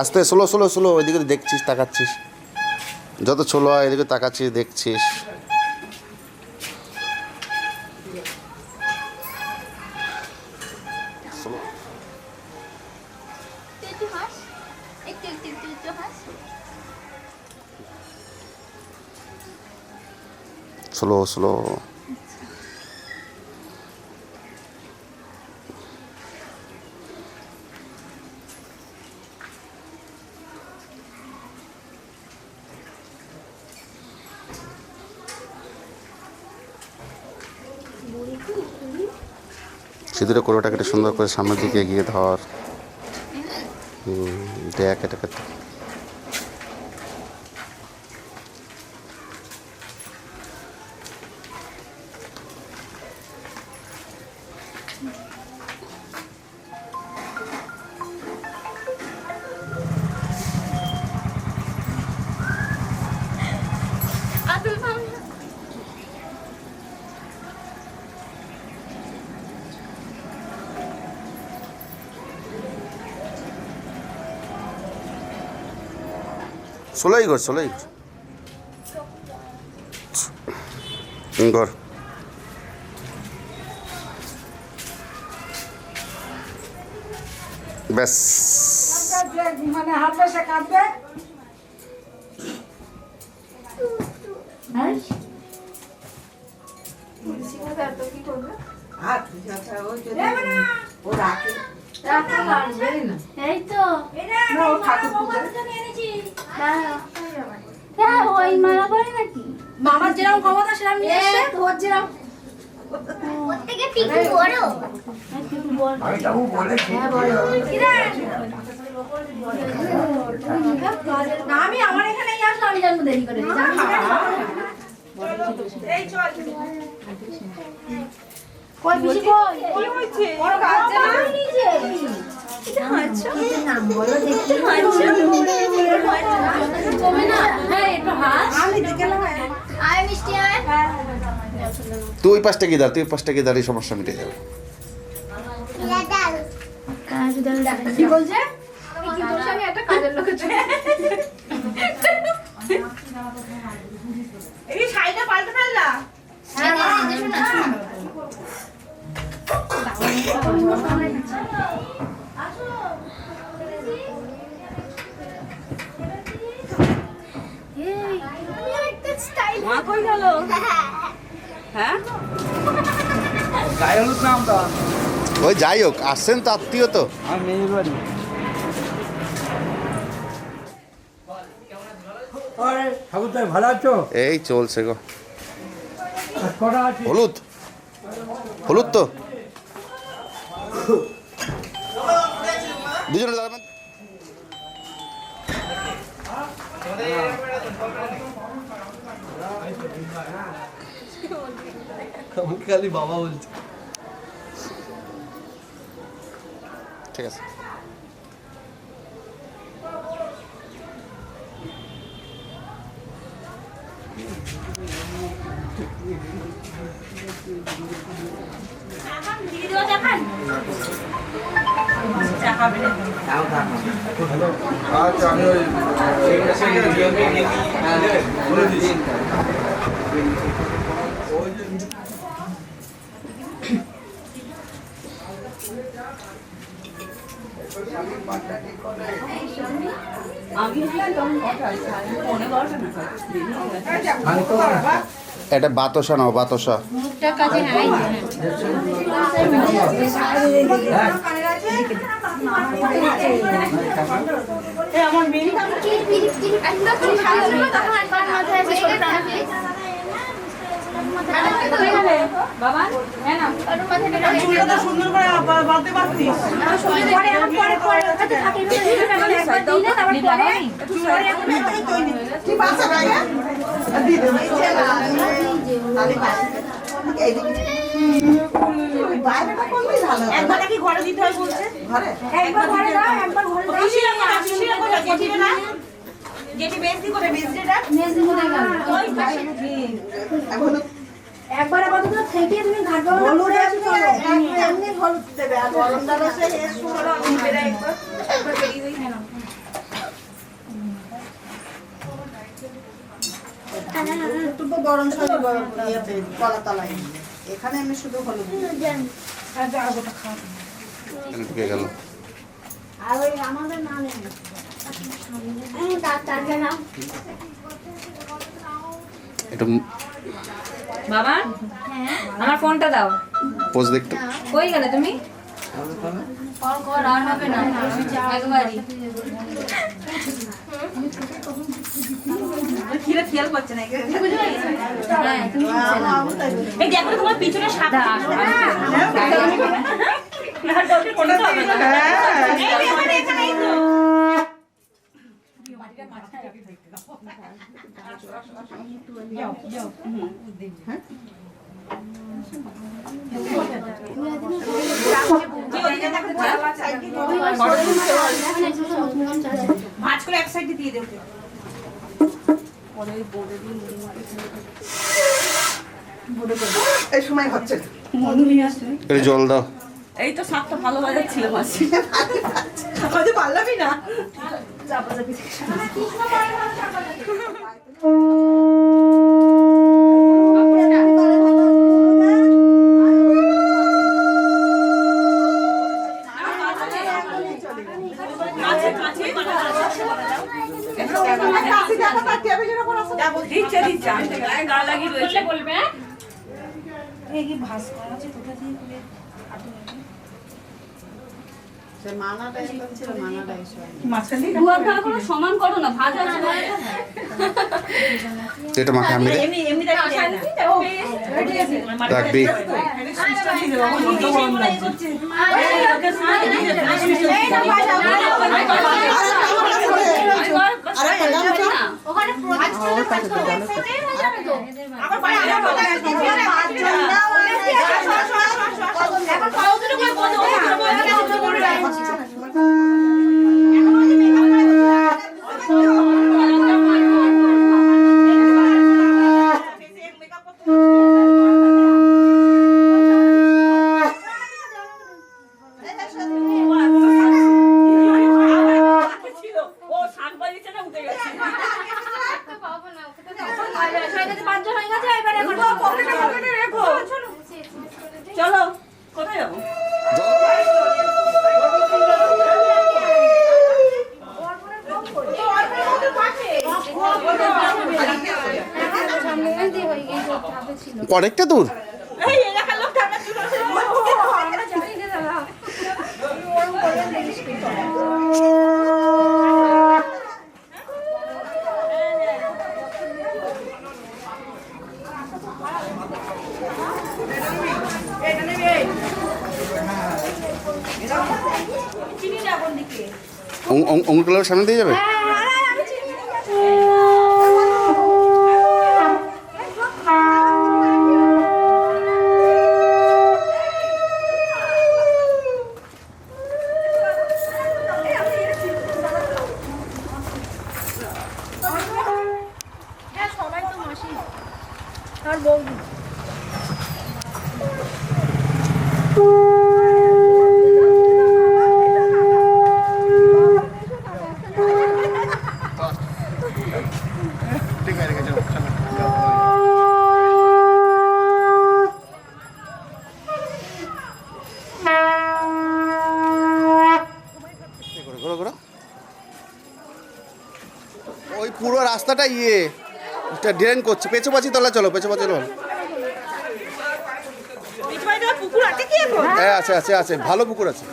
আস্তে slow slow slow, ওইদিকে দেখছিস, তাকাচ্ছিস, যত স্লো হয় এদিকে তাকাচ্ছিস, দেখছিস। Slow slow. সিঁদুরে কোনোটাকে একটু সুন্দর করে সামনের দিকে এগিয়ে ধর। দেখ এটাকে। সোলাই ঘর, সোলাই ঘর। ব্যাস মানে হাতে সে কাঁদবে। মামার যেরকম ক্ষমতা সেরকম নিয়ে এসে তোর যেরকম আমি আমার এখানে আসলাম, আমি জানবো দেরি করে কই বেশি কই কি হইছে বড় কাজ না নিচে এটা আচ্ছা নাম বলো দেখি আচ্ছা কমে না। হ্যাঁ একটু হাস আমি দেখলাম আয় মিষ্টি আয়। তুই ওই পাশটা গিয়ে দাঁড়, তুই ওই পাশটা গিয়ে দাঁড়িয়ে সমস্যা মিটে যাবে। কি বলছে কি বলছে? আমি একটা কাজের লোক চাই। এই শাড়িটা পাল্টে ফেললা। হ্যাঁ দেখো না আসো এই আমি একটা স্টাইল মা কই গেল? হ্যাঁ গায়ে হলুদ নাম তো ওই যাই হোক, আসছেন তো আত্মীয় তো। আমি মেয়ের বাড়ি। ঠাকুরদাই ভালো আছো? এই চলছে গো। কটা আছে? হলুদ হলুদ তো দুজনে দাঁড়াবেন। খালি বাবা বলছে। ঠিক আছে। আচ্ছা আমি ওই এটা বাতাসা নাও, বাতাসা। বাবা হ্যাঁ না চুলটা সুন্দর করে বাঁধতে পারতিস। একবার নাকি ঘরে দিতে হয় বলছে। একবার ঘরে দাও, একবার ঘরে দাও। যেটি বেশি করে বেশিটা মেজদি মনে গেল ওই পাশে এখন একবার আপাতত থেকে তুমি ঘাট বাবা বলে আসো তো এমনি হলুদ দেবে আর গরম দাদা সে এর সময় নিবে একবার গরম শরীর গরম ইয়েতে কলাতলায় এখানে এমনি শুধু হলুদ এখানে ঢুকে গেল। আর ওই আমাদের না নেই তার নাম একটু বাবা আমার ফোনটা দাও। পোজ দেখতে। কই গেলে তুমি? কল কর আর হবে না একবারই। খিরে খেয়াল করছে না হ্যাঁ তুমি এই দেখো তোমার পিছনে সাদা ভাজ করে এক সাইডে দিয়ে দেবো। এই সময় হচ্ছে একটু জল দাও। এই তো শাকটা ভালো বাজাচ্ছিল মাসি হয়তো পারলামই না দিচ্ছে দিচ্ছে গা লাগিয়ে রয়েছে বলবে মানাটা একদম ছিল মানাটা সমান করো না ভাজা এটা মাখা আমি এমনি এমনি রাখবি। চলো কোথায় যাবো অনেকটা দূর। এই এলাকার লোক ঠান্ডা ছিল চিনি না কোন দিকে অঙ্গুরগুলোর সামনে দিয়ে যাবে। ওই পুরো রাস্তাটা ড্রেন করছে। পেছুপাচি তলা চলো, পেছুপাচি তলা। পুকুর আছে কি এখন হ্যাঁ আছে আছে আছে, ভালো পুকুর আছে।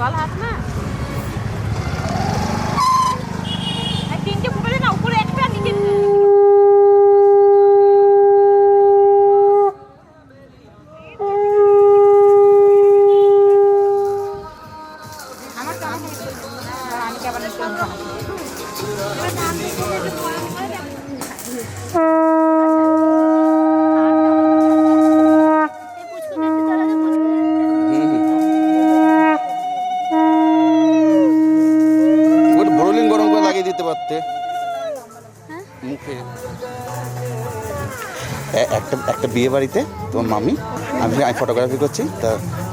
জল হাত না তিনটে ফুটে না উপরে একটা নিচে ব্রোলিং গরম করে লাগিয়ে দিতে পারতে মুখে। একটা বিয়ে বাড়িতে তোমার মামি, আমি ফটোগ্রাফি করছি, তা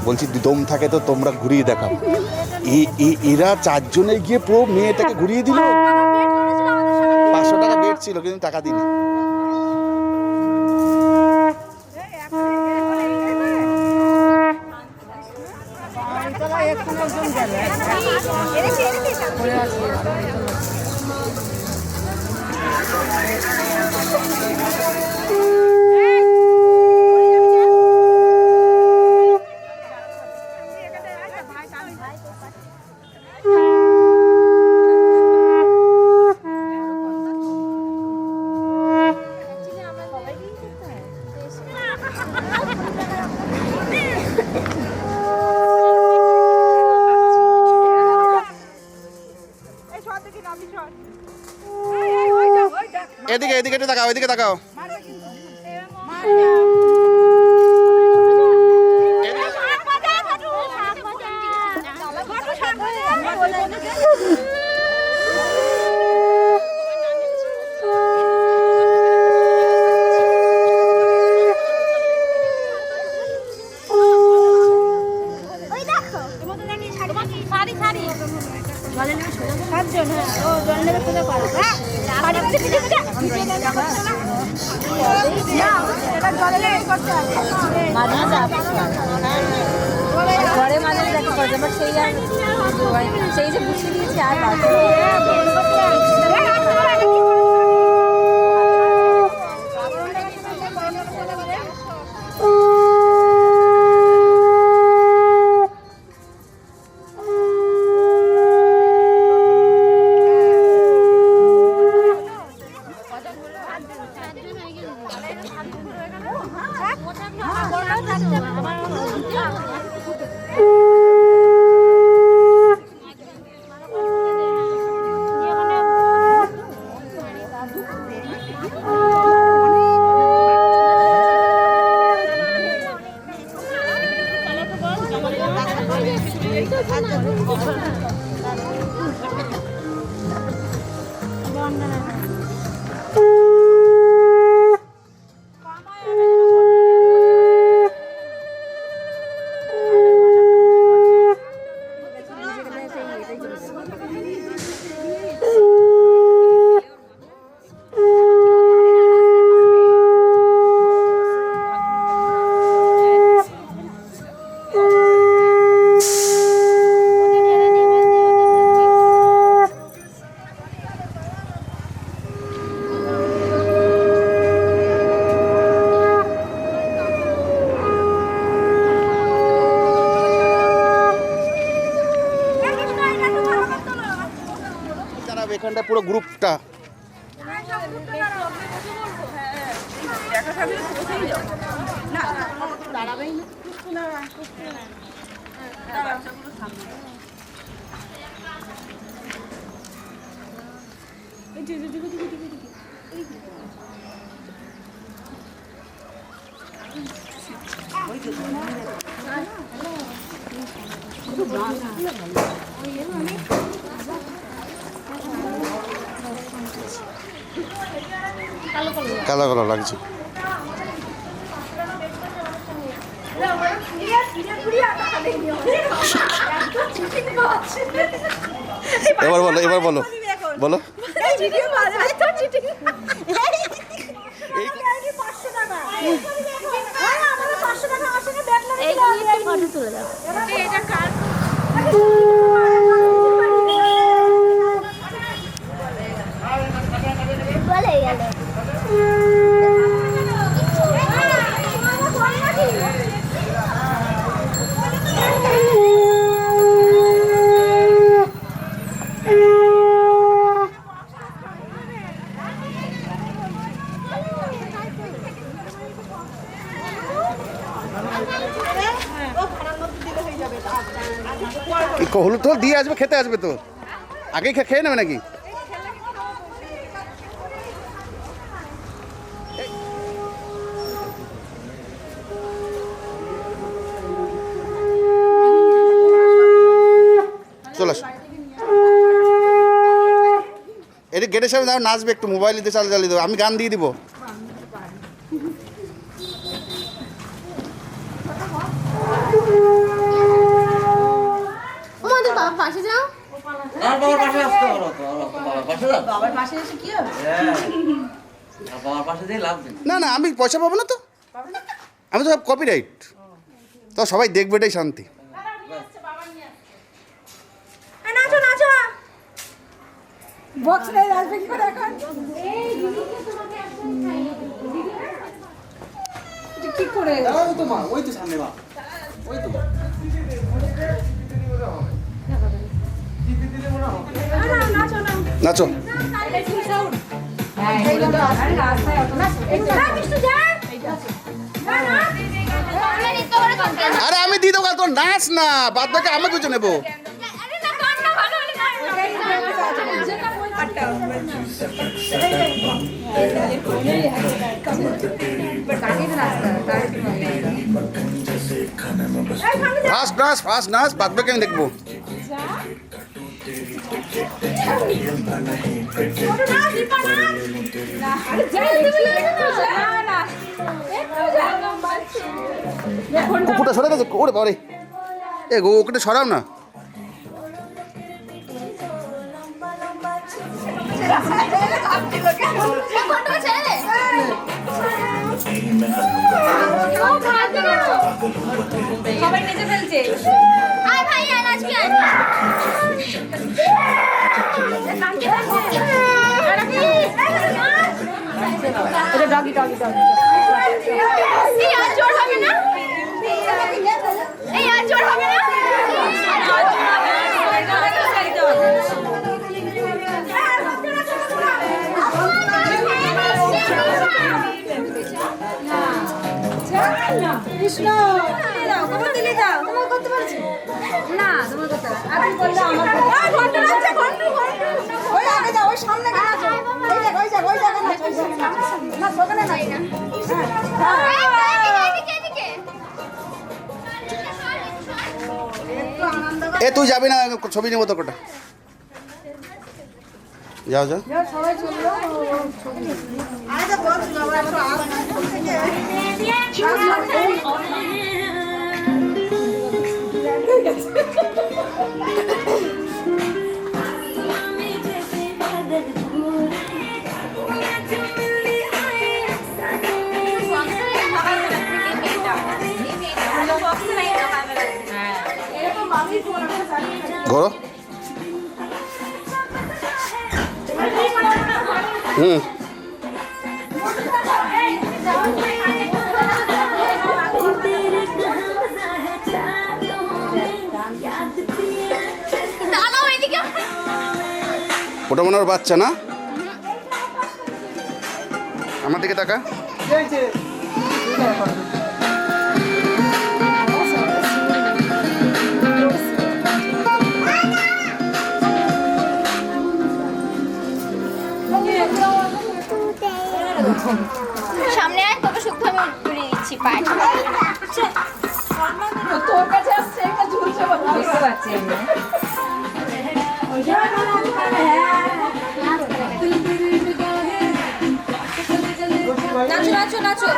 বলছি দম থাকে তো তোমরা ঘুরিয়ে দেখাও। এরা চারজনে গিয়ে পুরো মেয়েটাকে ঘুরিয়ে দিল। 500 টাকা বেড ছিল কিন্তু টাকা দিনি। এদিকে এদিকে একটু তাকাও, এদিকে তাকাও। ঘরে মানুষ দেখা করে আমার সেই যে বুঝিয়ে দিয়েছি আর এখানটা পুরো গ্রুপটা কালো কালো লাগছে। এবার বলো, এবার বলো, বলো। হলুদ হলুদ দিয়ে আসবে, খেতে আসবে তো, আগেই খেয়ে নেবে নাকি? চলে আসো, এটা গেটের সামনে দাও, নাচবে একটু, মোবাইল দিতে চালিয়ে দেবো, আমি গান দিয়ে দিব। আমাদের বাবা পাশে যাও। আর বাবার পাশে আসতে পারো তো, বাবার পাশে যাও। বাবার পাশে এসে কি হবে? হ্যাঁ, আর বাবার পাশে দিয়ে লাভ নেই। না না, আমি পয়সা পাবো না তো, আমি তো সব কপিরাইট, তো সবাই দেখবে, এটাই শান্তি। নাচো নাচো। বক্স নিয়ে আসবে কি করে এখন? কি করে? ওই তো মা, ওই তো সামনে মা, ওই তো। নাচো। আরে আমি দিয়ে দেবো, তোর নাচ না, বাদ বাকি আমি কিছু নেবো। ফার্স্ট নাচ, বাদ বাকি আমি দেখবো। কুকুরটা সরে গেছে, ওরে বাবারে, এ গো ওকে সরাও না। সবাই নেচে ফেলছে। আয় ভাই আয়, নাচবি আয়। এটা ডগি ডগি ডগি। এই আর জোর হবে না, এই আর জোর হবে না। কৃষ্ণ দাও, তোমার দিলে দাও, তোমার করতে পারছি না, তোমার করতে পারছি। আপনি বললে আমার ঘন্টা নাচছে, ঘন্টা ওই আগে যাও, ওই সামনে গিয়ে নাচো, ওই জায়গা নাচো, না ওখানে নাই না। এ তুই যাবি না, ছবি নেবো তো কোটা, যাও যাও। সবাই চললো। আরে বল বাবা, একটু আওয়াজ থেকে ঘোরো। হুম, ওটা মনে হয় ওর বাচ্চা না, আমার দিকে তাকা। সামনে আয়, তোকে শুদ্ধ আমি ঘুরিয়ে দিচ্ছি পায়ে। তোর কাছে আসছে, একটা ঝুলছে, বুঝতে পারছি আমি। নাচো নাচো নাচো।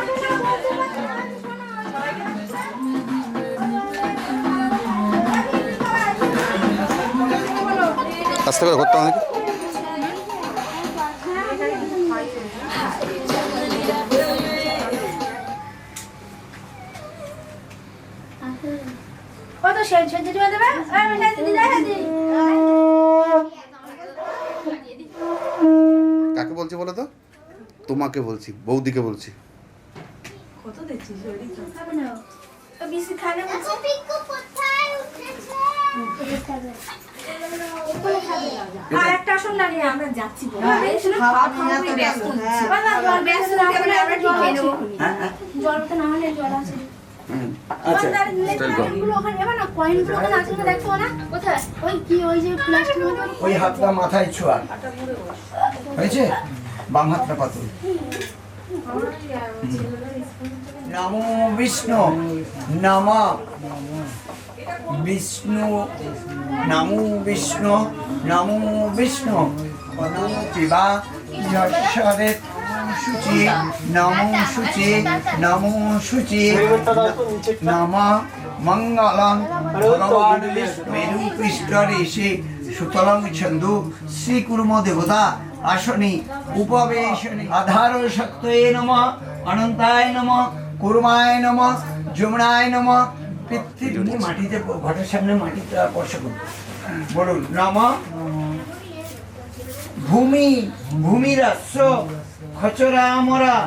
আস্তে করে করতে হবে। কত সেজে দেবে? আমি সেজে দিই, কাকে বলছি বলো তো? তোমাকে বলছি, বৌদিকে বলছি। কত দেখছিস ওই খাবে না ও বিস্কুট খাবে না। পিকু কোথায় উঠেছে? আর একটা আসন লাগিয়ে আমরা যাচ্ছি। খাওয়া খাওয়া ব্যস্ত হচ্ছে। বাবা জল ব্যস্ত না হলে আমরা ঠিক খেয়ে নেব। জল তো না হলে জল আছে। আচ্ছা কয়েনগুলো ওখানে এবার না কয়েনগুলো ওখানে আছে কিনা দেখো না কোথায় ওই কি ওই যে প্লাস্টিক মতো ওই হাতটা মাথায় ছোঁয়া হয়েছে বাম হাতটা পাতুল নমো বিষ্ণু নম বিষ্ণু নমো বিষ্ণু নমো বিষ্ণু পিবা যশরে শুচি নমো শুচি নমো শুচি নম মঙ্গলং ভগবান বিষ্ণু কৃষ্ণ ঋষি সুতলং ছন্দু শ্রীকুর্ম দেবতা আসনি উপবেশনি আধার শক্তয়ে নমঃ অনন্তায় নমঃ কুর্মায় নমঃ যমুনায় নমঃ পৃথিবী মাটিতে ঘটের সামনে মাটিতে স্পর্শ করুন বলুন নমঃ ভূমি ভূমিরাস্য খচরা মরা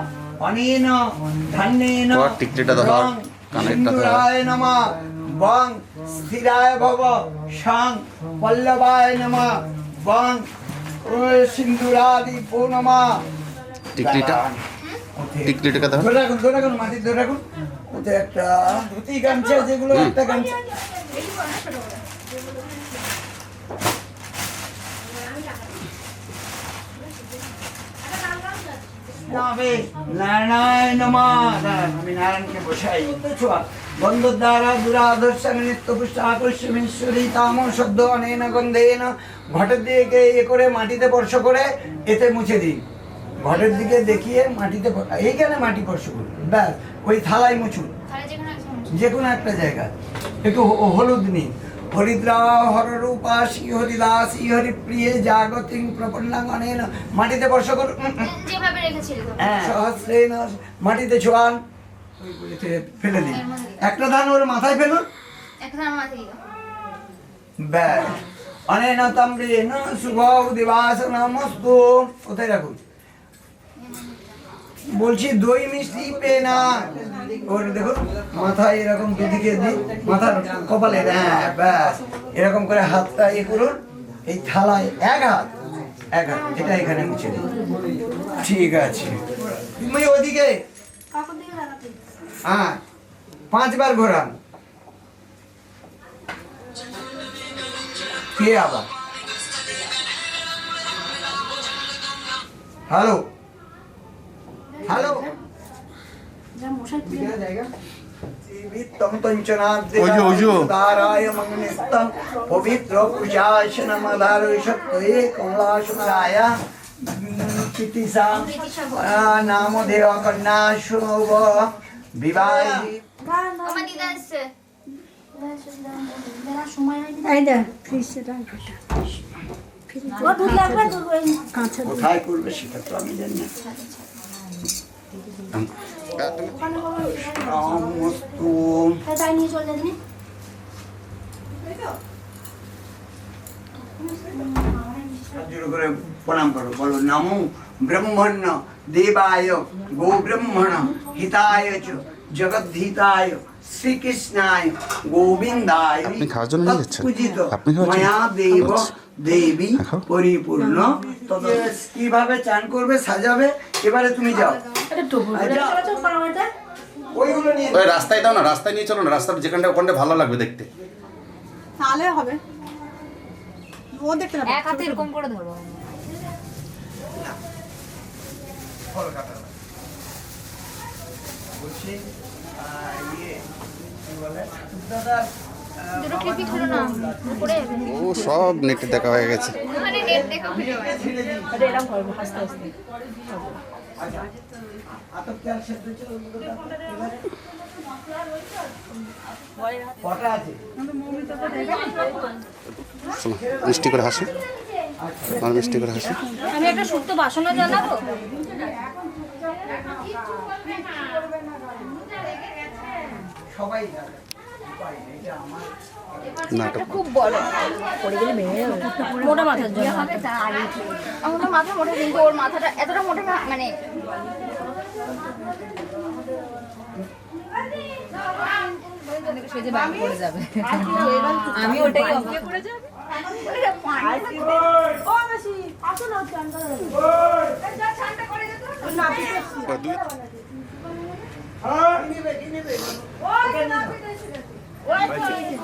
অনেন ধান্যেন তোর টিকটিটা ধর, রং কানেরটা ধর। সিন্দুরায় নমঃ বং স্থিরায় ভব সাং পল্লবায় নমঃ বং সিন্দুরাদি নমঃ টিকলিটা টিকলিটাকে ধর। ধরে রাখুন মাটি ধরে রাখুন ওতে একটা ধুতি গামছা যেগুলো একটা গামছা নারায়ণ নমঃ আমি নারায়ণকে বসাই বন্ধ দ্বারা দুরাধর্ষণ নিত্য পুষ্ট আকর্ষমেশ্বরী তাম শব্দ অনেন গন্ধেন ঘটের দিকে এ করে মাটিতে স্পর্শ করে এতে মুছে দিন ঘটের দিকে দেখিয়ে মাটিতে এইখানে মাটি স্পর্শ করুন ব্যাস ওই থালায় মুছুন যে কোনো একটা জায়গা একটু হলুদ নিন হরিদ্রা হররূপা শ্রী হরিদাস শ্রী হরিপ্রিয়ে জাগতিং প্রপন্নাঙ্গনেন মাটিতে স্পর্শ করুন যেভাবে রেখেছিল সহস্রেন মাটিতে ছোঁয়ান ফেলে দিন একটা ধান ওর মাথায় ফেলুন এখন আমার মাথায় দাও ব্যাস অনেন তাম্রেন শুভ দিবাস নমস্তু কোথায় রাখুন বলছি দই মিষ্টি পে না ওর দেখুন মাথায় এরকম দুদিকে দিই মাথার কপালে হ্যাঁ ব্যাস এরকম করে হাতটা ইয়ে করুন এই থালায় এক হাত এটা এখানে মুছে দিন ঠিক আছে তুমি ওদিকে কাকুর দিকে লাগাতে হ্যাঁ 5 বার ঘোরান কে আবার হ্যালো হ্যালো যা মশাই তুলে জায়গা পবিত্র নাম দেহ কন্যা শুভ বিবাহ আমার দিদা আসছে সময় হয়নি এই দেখ ফ্রিজটা ও দুধ লাগবে দুধ ওই কাঁচা কোথায় করবে সেটা তো আমি জানি না ওখানে করবো নমস্তু তাই নিয়ে চলে যাবি জোরে করে প্রণাম করো বলো নমো ব্রহ্মণ্য দেবায় গো ব্রহ্মণ হিতায় চ জগদ্ধিতায় শ্রীকৃষ্ণায় গোবিন্দায় আপনি খাওয়ার জন্য নিয়ে যাচ্ছেন? পূজিত আপনি খাওয়ার জন্য? মায়া দেব আচ্ছা। দেবী খাও। পরিপূর্ণ কিভাবে চান করবে সাজাবে এবারে তুমি যাও ওইগুলো নিয়ে ওই রাস্তায় দাও না, রাস্তায় নিয়ে চলো না, রাস্তার যেখানটা ওখানটা ভালো লাগবে দেখতে। তাহলে হবে ও দেখতে না এক হাতে এরকম করে ধরো বলছি ইয়ে কি বলে দাদা দুটো ক্লিপই ছিল না পড়ে যাবে ও সব নেটে দেখা হয়ে গেছে। ওখানে নেট দেখা হয়ে যাবে কটা আছে শোনো, মিষ্টি করে হাসি, আমার মিষ্টি করে হাসি। আমি একটা শুক্তো বাসনও জানাবো সবাই জানে এটা আমার নাটক খুব বড় পড়ে গেলে ভেঙে যাবে মোটা মাথার জন্য আমার তো মাথা মোটা কিন্তু ওর মাথাটা এতটা মোটা না মানে আমি ওটাই করে যাবে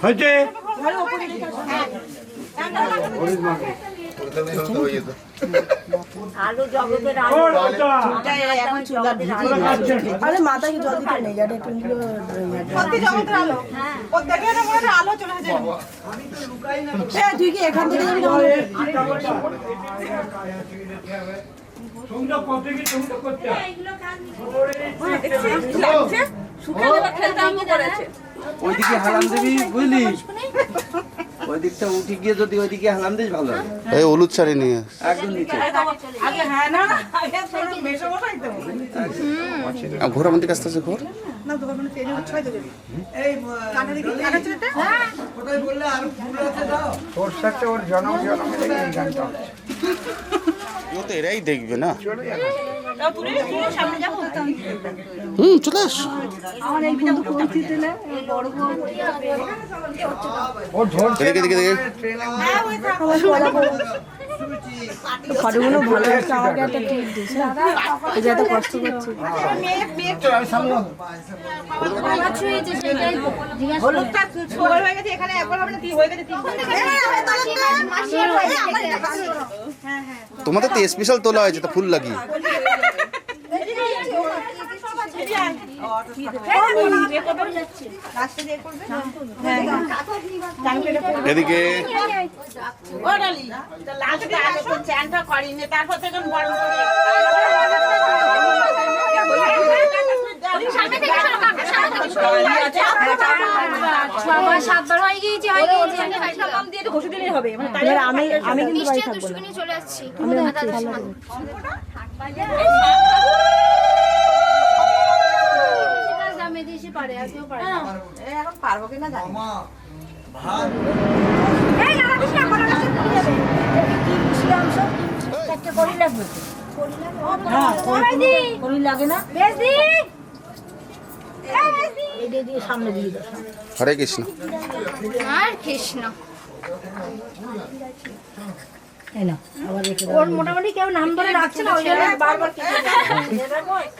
হয়েছে আলু জগতের আলু এখন চুলা আরে মাথায় জল দিতে নেই যাতে একটু সত্যি জগতের আলো ও দেখে না মনে আলো চলে যাবে তুই কি এখান থেকে যাবি তোমরা কত কি তোমরা করতে শুকালে বা খেলতে আরম্ভ করেছে ওইদিকে হালাম দিবি বুঝলি ওই দিকটা উঠে গিয়ে যদি ওইদিকে হালাম দিস ভালো হবে এই হলুদ শাড়ি নিয়ে একদম নিচে আগে হ্যাঁ না আগে মেশো বসাই তো ঘোর আমাদের কাছে আছে ঘোর না দোকান মানে পেজে ছয় তো যাবি এই কানে দেখি কানে চলতে হ্যাঁ ওটাই বললে আর ফুল আছে দাও ওর সাথে ওর জনম জনম এই গানটা ও তো এরাই দেখবে না দাও তুই সামনে যাবো চলে আস আমার এই বন্ধু পৌঁছে দিলে এই বড় বড় ও ঝোল এদিকে এদিকে এদিকে হ্যাঁ ওই থাকো ফটোগুলো ভালো হচ্ছে আমাকে একটা টিপ দিস এই যে এত কষ্ট করছি হলুদটা ছোট হয়ে গেছে এখানে একবার হবে না কি হয়ে গেছে তোমাদের তো স্পেশাল তোলা হয়েছে তো ফুল লাগিয়ে এদিকে তারপর থেকে বড় আমি কিন্তু বাড়ি থাকবো না চলে যাচ্ছি পারে আর কেউ পারে এখন পারবো কিনা জানি মা ভাত হরে কৃষ্ণ আর কৃষ্ণ ওর মোটামুটি কেউ নাম ধরে রাখছে না ওই জন্য বারবার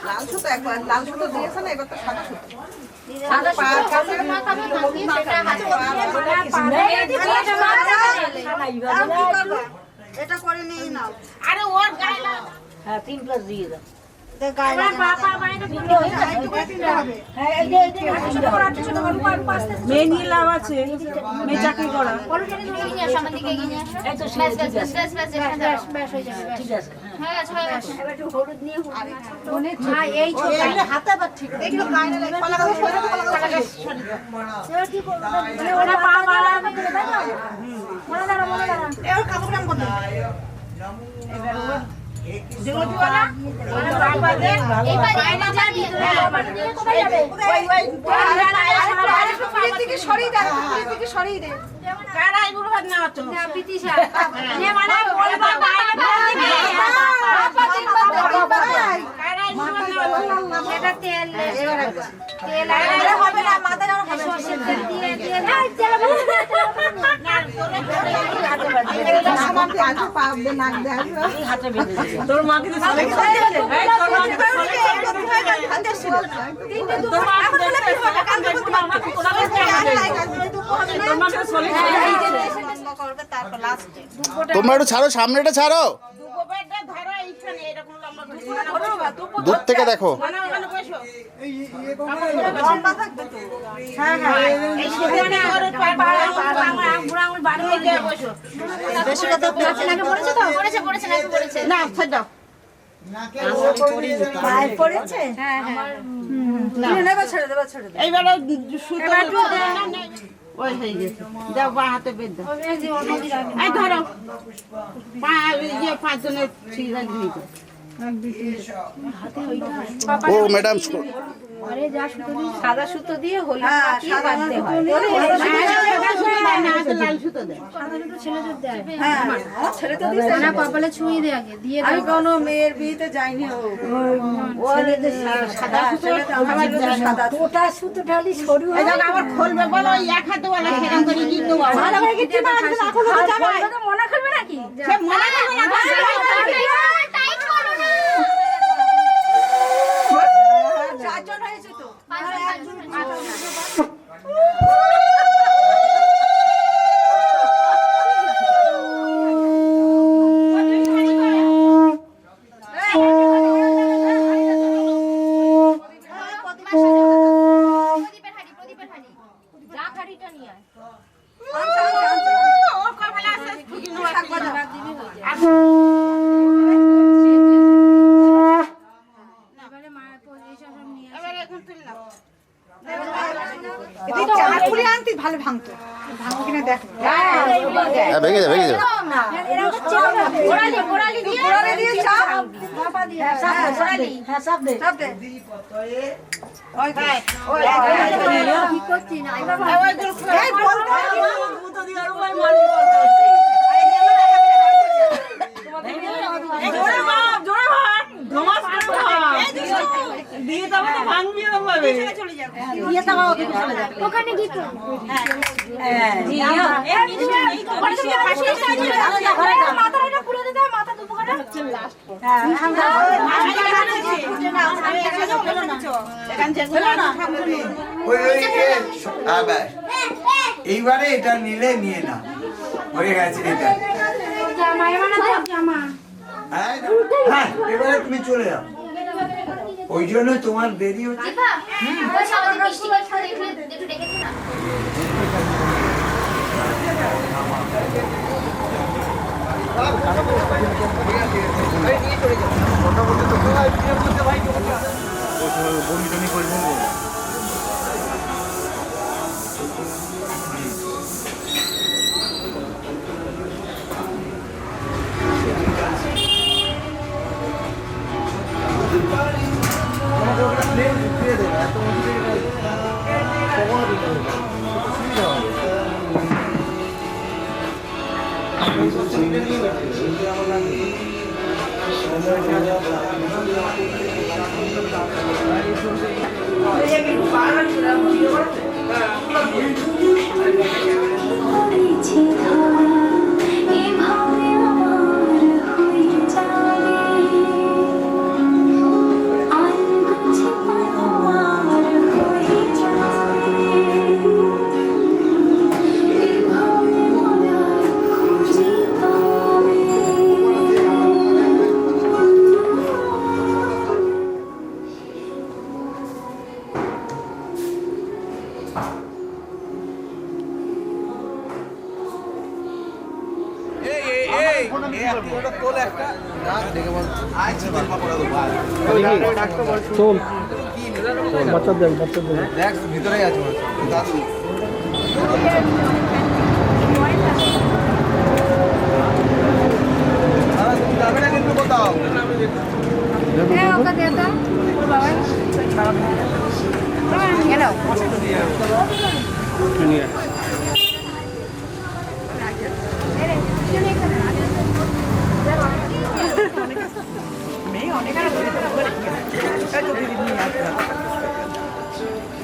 লাল সুতো একবার লাল সুতো দিয়েছে না এবার তো সাদা সুতো সাদা সুতো মাখাবে মাখিয়ে সেটা হাতে এটা করে নিয়ে নাও আরে ওর গায়ে না হ্যাঁ 3 প্লাস দিয়ে দাও মেয়ে নিয়ে লাভ আছে মেয়ে চাকরি করা হাতে আবার ঠিক তোর মা কিন্তু তোমরা একটু ছাড়ো সামনেটা ছাড়ো দূর থেকে দেখো এইবারে ওই হয়ে গেছে যাও বা হাতে বেঁধে দাও এই ধরো পাঁচ জনের সিরিয়াল দিয়ে দাও ও ম্যাডাম সাদা সুতো দিয়ে হলুদ মাখিয়ে বাঁধতে হয় লাল সুতো দেয় ছেলে তো দিছে না কপালে ছুঁয়ে দে আগে দিয়ে আমি কোনো মেয়ের বিয়েতে যাইনি সাদা সুতো ওটা সুতো ঢালি সরু আবার খুলবে বলো এক হাতে বলো সেরকম করে কিন্তু ভালো করে কি টিপা আছে না খুলবে তো মনে করবে নাকি সে মনে করবে না টাইট করো না চারজন হয়েছে তো ভালো ভাঙতো ভাঙো কিনা দেখো হ্যাঁ ভেঙে যাবে গোড়ালি দিয়ে চাপ গোড়ালি চাপ দে ওই ভাই ওই কি করছি না এই বলতে ওখানে কি মাথাটা পুরো দিতে হবে, মাথা দুপুর এইবারে এটা নিলে নিয়ে না হয়ে গেছে এটা। হ্যাঁ, হ্যাঁ, এবারে তুমি চলে যাও, ওই জন্য তোমার দেরি হচ্ছে।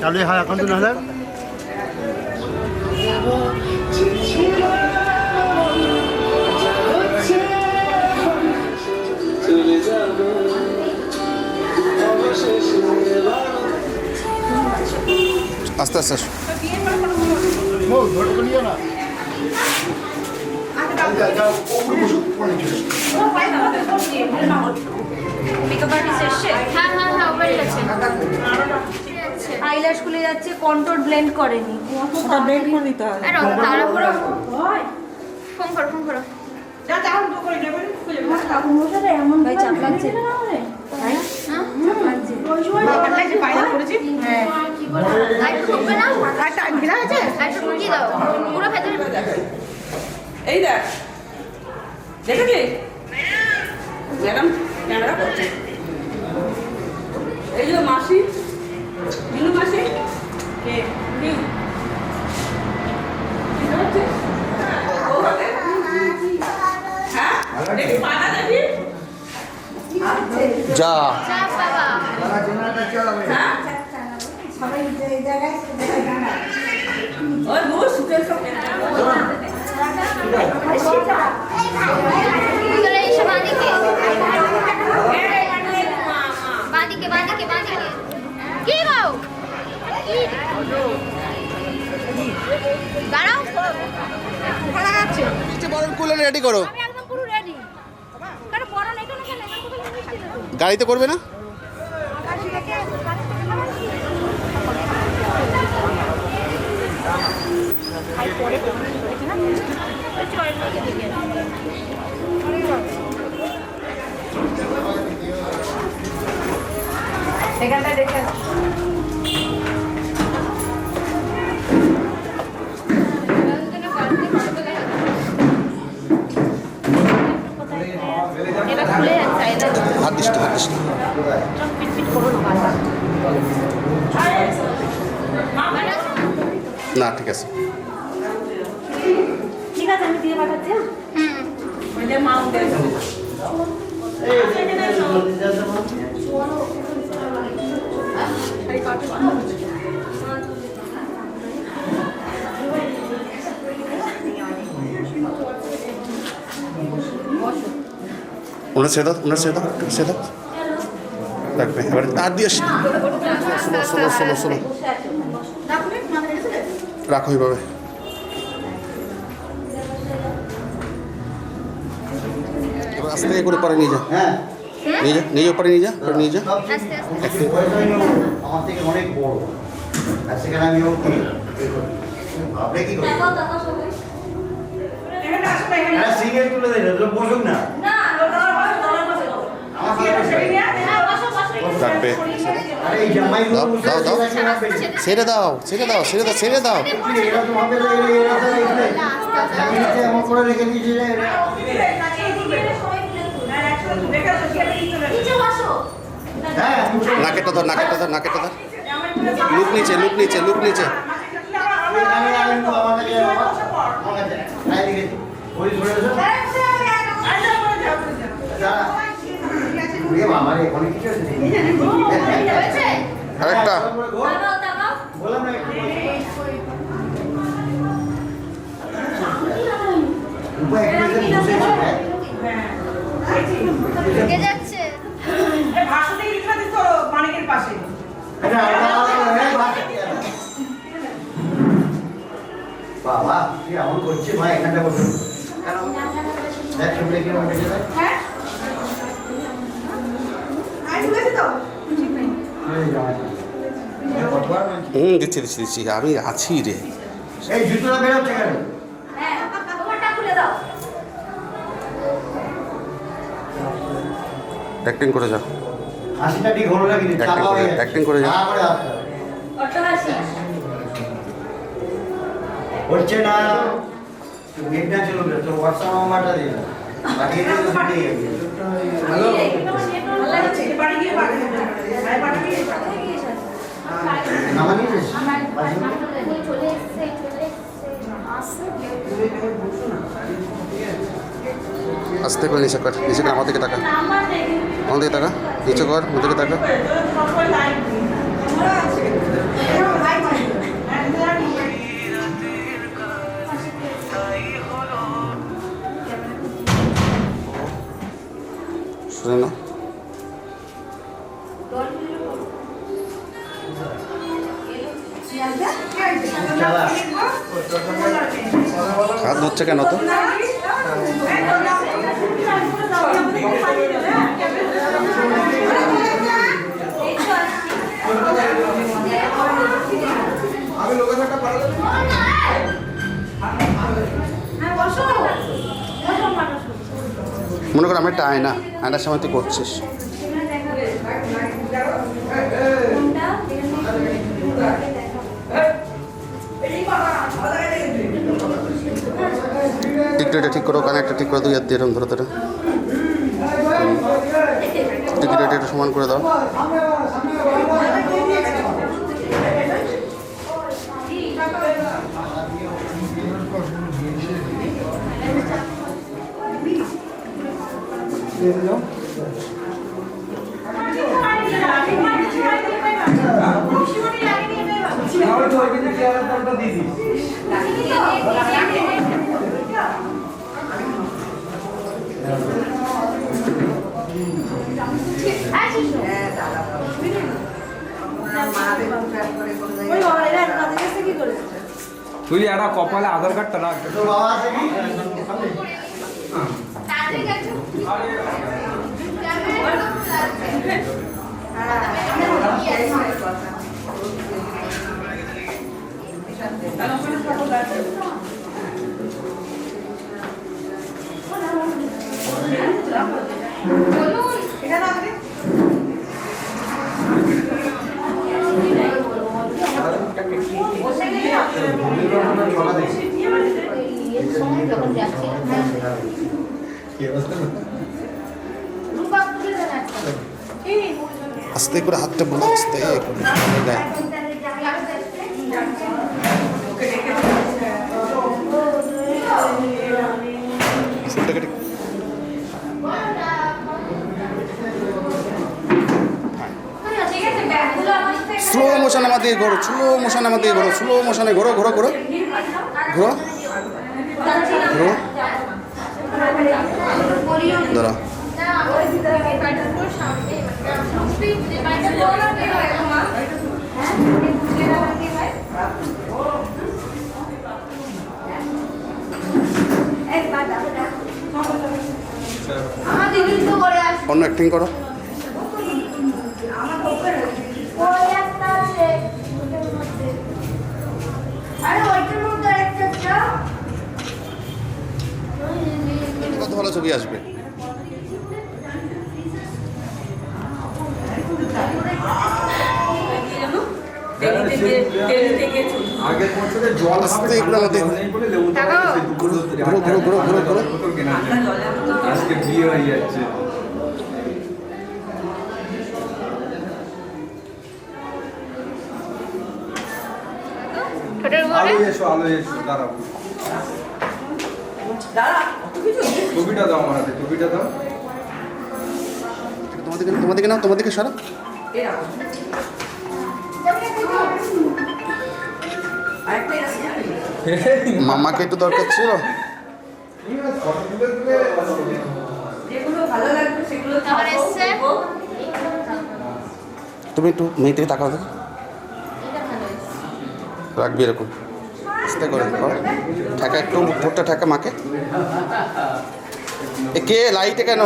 তাহলে হয় এখন তো নাহলে আস্তে আস্তে আসো। আইল্যাশ খুলে যাচ্ছে, কন্ট্রোল ব্লেন্ড করেনি, ওটা ব্লেন্ড করে দিতে হবে। ফোন করো ফোন করো। ভাই চাপ লাগছে এই দেখ দেখেছি ম্যাডাম ক্যামেরা করছে। এই যে মাসি মিনু মাসি কে যা সবাই এই জায়গায় ওই বহু সুখের সঙ্গে বাদিকে বাদিকে বাদিকে কি গো দাঁড়াও ভাড়া আছে বরণ কুলে রেডি করো। আমি একদম পুরো রেডি কারণ বড় নেই কেন কেন গাড়িতে করবে না? এখানটা দেখে খুলে চাইলে হাত দিস না, হাত দিস না। পিটপিট করো না বারবার। না ঠিক আছে। ঠিক আছে আমি দিয়ে পাঠাচ্ছি। ওনার ছেড়ে দাও, ওনার ছেড়ে দাও, একটু ছেড়ে দাও। রাখবে এবার আর দিয়ে আসি। শোনো রাখো এইভাবে। এবার আস্তে করে পরে নিয়ে যা, হ্যাঁ নিয়ে যা পরে নিয়ে যা, আস্তে আস্তে আমার থেকে অনেক বড়, আর সেখানে আমি ওকে ভাবলে কি করি? সিঙ্গেল তুলে দেয়, বসুক না। রাখবে। আরে এই জামাইগুলো দাও, বসে দাও, দাও। আছে, রাখবে। ছেড়ে দাও, ছেড়ে দাও, ছেড়ে দাও, ছেড়ে দাও। এরা তো ভাবে যে এরা তো এখানে এমনিতে এমন করে রেখে দিয়েছে যে এরা- হ্যাঁ নাকেরটা ধর, নাকেরটা ধর, নাকেরটা ধর। লুক নিচে, লুক নিচে, লুক নিচে। আমি একটু আমার কাছে আমার কাছে আই লিখেছি ওই ধরে এসো। দাঁড়া। ওরে বাবা রে, অনেক কিছু আছে। হয়েছে? আরেকটা। বললাম না একটু উপায় একটু এসে বসেছে, হ্যাঁ। ঢুকে যাচ্ছে। এটা বাবা কি এমন করছে মা, এখানটা বসুন। দেখ ছবিটা কিরকম উঠেছে দেখ। এই জামাইটা। এটা কতবার বলছি? দিচ্ছি দিচ্ছি দিচ্ছি, আমি আছি রে। এই জুতোটা বেরোচ্ছে কেন? অ্যাক্টিং করে যাও। হাসিটা ঠিক হলো না কিন্তু Acting চাপা হয়ে করে- যাচ্ছে। acting করে যা। হ্যাঁ, করে হাসতে হবে। হচ্ছে না, নেট না চলবে, তোর হোয়াটসঅ্যাপ নাম্বারটা দিয়ে দাও। পাঠিয়ে দিয়ে তো পাঠিয়ে যাবে। নামা নিয়েছিস? চলে এসছে। আস্তে করে নিচে কর, নিচে কর, আমার দিকে তাকা, আমার দিকে তাকা, নিচে কর, আমার দিকে তাকা। শুনে না, চালা। হাত ধরছে কেন তো? মনে কর আমি একটা আয়না, আয়নার সামনে তুই করছিস। টিকিটটা ঠিক করো, কানে একটা ঠিক করে 2 হাত দিয়ে এরকম ধরে ধরে টিকিটটা একটু সমান করে দাও। তুই একটা কপালে আধার কার্ডটা রাখ। তোর বাবা আছে কি? যখন যাচ্ছি আস্তে করে হাতটা বলে আস্তে করে গায়ে। ফুলটা কেটে স্লো মোশন আমাদের ঘোরো, স্লো মোশন আমাদের ঘোরো, স্লো মোশনে ঘোরো ঘোরো ঘোরো ঘোরো ঘোরো দাঁড়া। অন্য অ্যাক্টিং করো। কত ভালো ছবি আসবে। আগের বছরে জল আস্তে করে আমাদের ঘুরো ঘুরো ঘুরো ঘুরো ঘুরো ঘুরো। আজকে বিয়ে হয়ে যাচ্ছে। আলো এসো দাঁড়াও। ছবিটা দাও আমার হাতে, ছবিটা দাও। তোমাদেরকে নাও, তোমাদেরকে সরা। মামাকে একটু দরকার ছিল। তুমি একটু মেয়েটাকে তাকাও দেখো, রাখবি এরকম আস্তে করে ঠেকা, একটু ভোটটা ঠেকা মাকে। এ কে লাইটে কেন?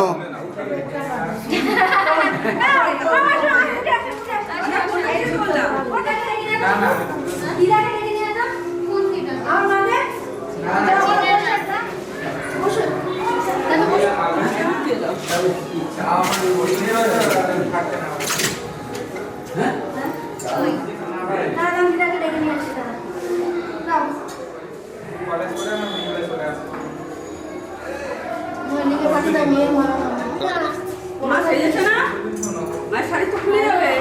শাড়ি তো খুলে যাবে।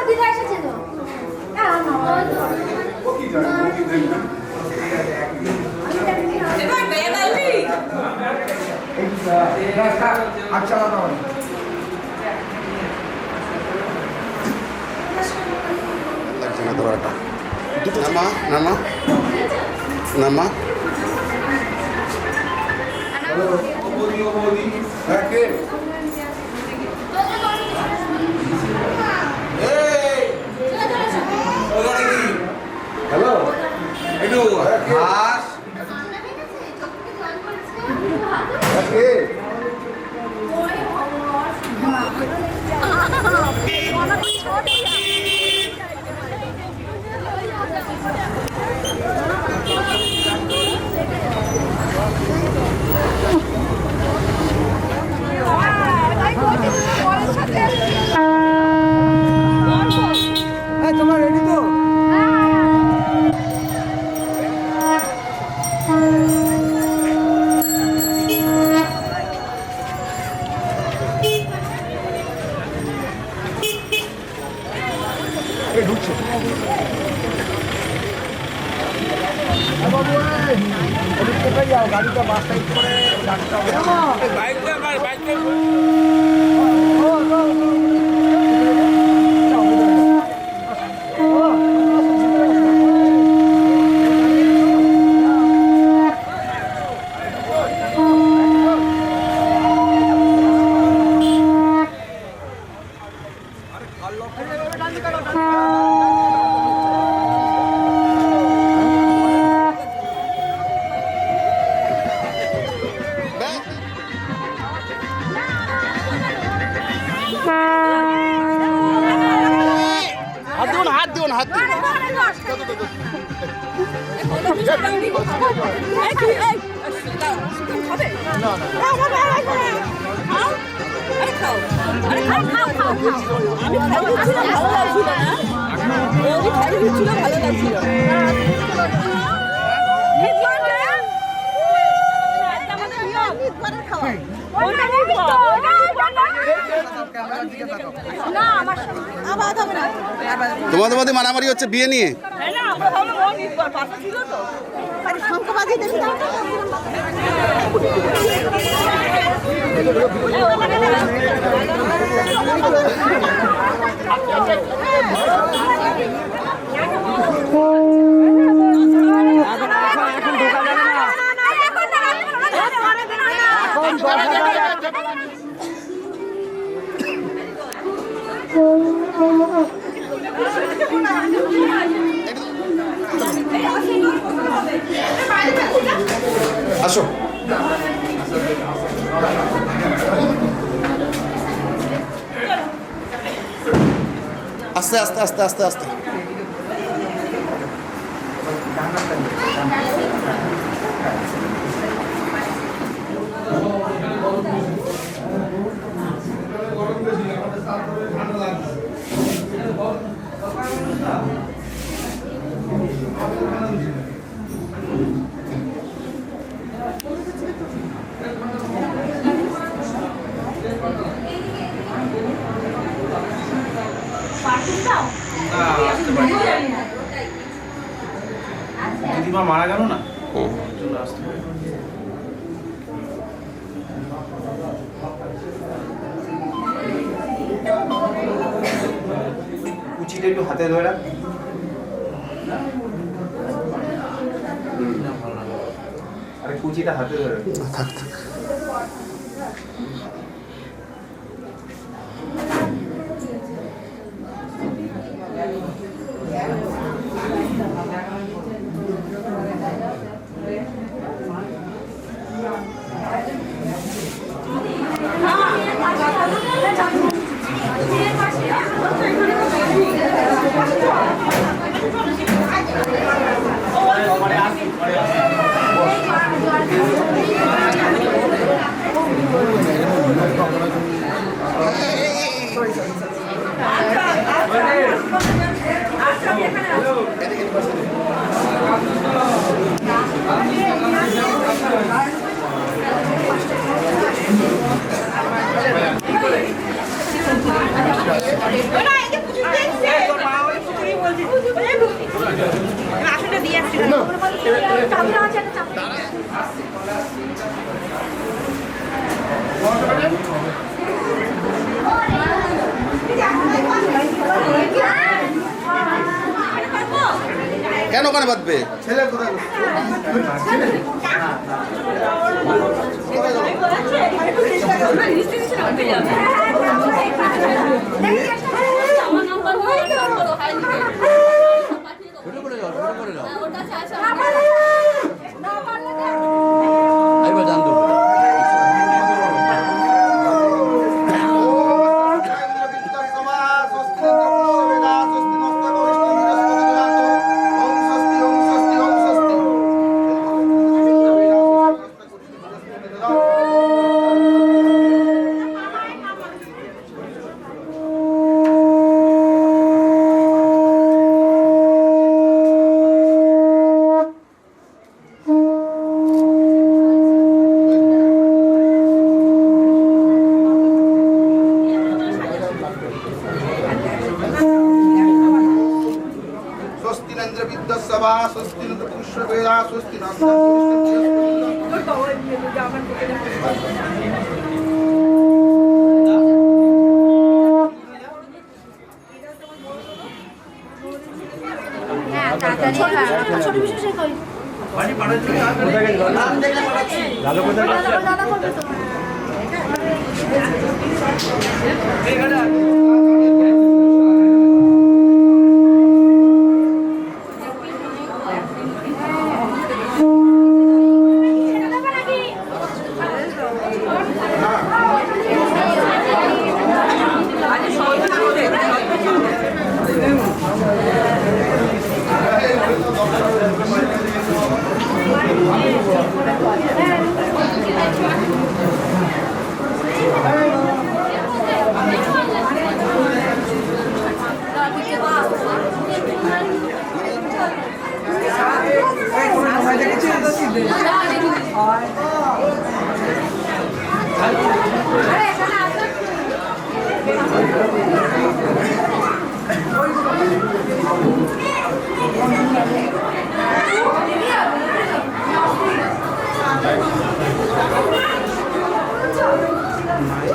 দিদা এসেছে তো লাগছে না ধরাটা। নামা নামা নামা। হ্যালো, একটু হাস। তোমার রেডি তো? গাড়িটা বাস সাইড করে হাত দিও না, হাত দিও না। ভালো লাগছিল। না আমার আবার হবে না তোমাদের মধ্যে মারামারি হচ্ছে বিয়ে নিয়ে? শঙ্খ বাজিয়ে দেখি দাও আসো। আস্তে আস্তে আস্তে আস্তে আস্তে। দিদিমা মারা গেল না, চলে আসতে হবে। কুচিটা একটু হাতে ধরে রাখ। আরে কুচিটা হাতে ধরে রাখ। থাক থাক। কেন ওখানে বাঁধবে? ছেলে কোথায়? এমনি